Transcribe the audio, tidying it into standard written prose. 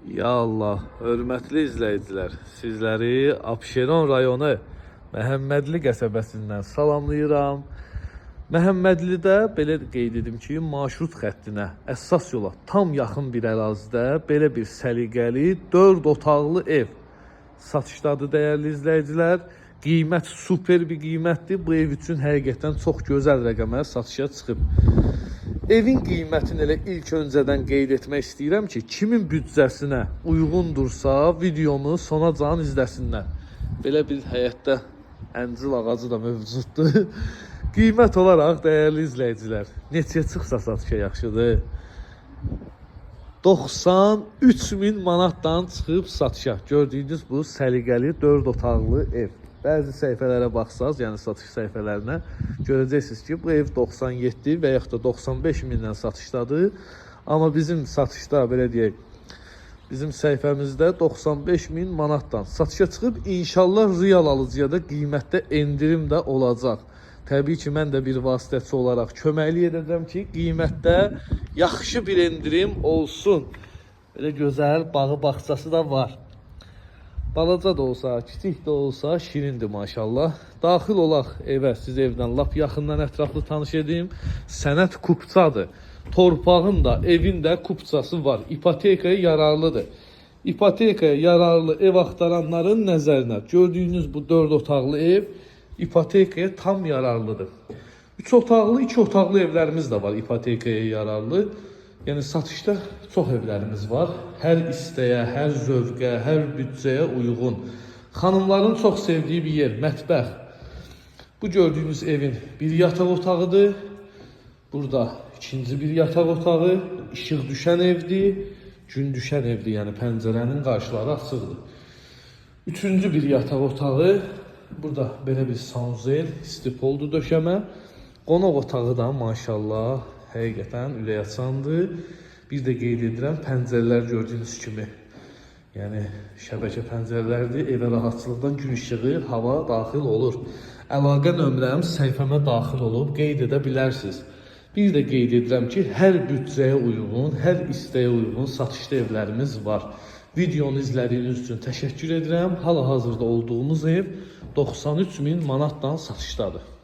Ya Allah, hörmətli izləyicilər, sizləri Abşeron rayonu Məhəmmədli qəsəbəsindən salamlayıram. Məhəmmədlidə belə qeyd edim ki, marşrut xəttinə, əsas yola tam yaxın bir ərazidə belə bir səliqəli 4 otaqlı ev satışdadır dəyərli izləyicilər. Qiymət super bir qiymətdir. Bu ev üçün həqiqətən çox gözəl rəqəmə satışa çıxıb. Evin qiymətini elə ilk öncədən qeyd etmək istəyirəm ki, kimin büdcəsinə uyğundursa videomu sonacan izləsinlər. Belə bir həyətdə əncil ağacı da mövcuddur. Qiymət olaraq dəyərli izləyicilər, neçəyə çıxsa satışa yaxşıdır? 93.000 manatdan çıxıb satışa. Gördüyünüz bu səliqəli 4 otaqlı ev. Bəzi səhifələrə baxsaz, yəni satış səhifələrinə görəcəksiniz ki, bu ev 97 və yaxud da 95 mindən satışdadır. Amma bizim satışda, belə deyək, bizim səhifəmizdə 95.000 manatdan satışa çıxıb. İnşallah real alıcıya da qiymətdə endirim də olacaq. Təbii ki, mən də bir vasitəçi olaraq köməklik edəcəm ki, qiymətdə yaxşı bir endirim olsun. Belə gözəl bağı bağçası da var. Balaca da olsa, kiçik də olsa şirindir maşallah. Daxil olaq evə, siz evdən lap yaxından ətraflı tanış edeyim. Sənət kupçadır. Torpağın da, evin də kupçası var. İpotekaya yararlıdır. İpotekaya yararlı ev axtaranların nəzərinə gördüyünüz bu 4 otaqlı ev ipotekaya tam yararlıdır. 3 otaqlı, 2 otaqlı evlərimiz də var ipotekaya yararlı. Yəni satışda çox evlərimiz var. Hər istəyə, hər zövqə, hər büdcəyə uyğun. Xanımların çox sevdiyi bir yer, mətbəx. Bu gördüyünüz evin bir yataq otağıdır. Burada ikinci bir yataq otağı, işıq düşən evdir, gün düşən evdir. Yəni pəncərənin qarşıları açıqdır. Üçüncü bir yataq otağı. Burada belə bir sanuzel, stipoldu döşəmə. Qonaq otağı da maşallah həqiqətən ürək açandır. Bir də qeyd edirəm, pəncərələr gördüyünüz kimi, yəni şəbəkə pəncərələrdir. Evə rahatçılıqdan gün işığı, hava daxil olur. Əlaqə nömrəm səhifəmə daxil olub qeyd edə bilərsiniz. Bir də qeyd edirəm ki, hər büdcəyə uyğun, hər istəyə uyğun satışda evlərimiz var. Videonu izlədiyiniz üçün təşəkkür edirəm. Hal-hazırda olduğumuz ev 93.000 manatdan satışdadır.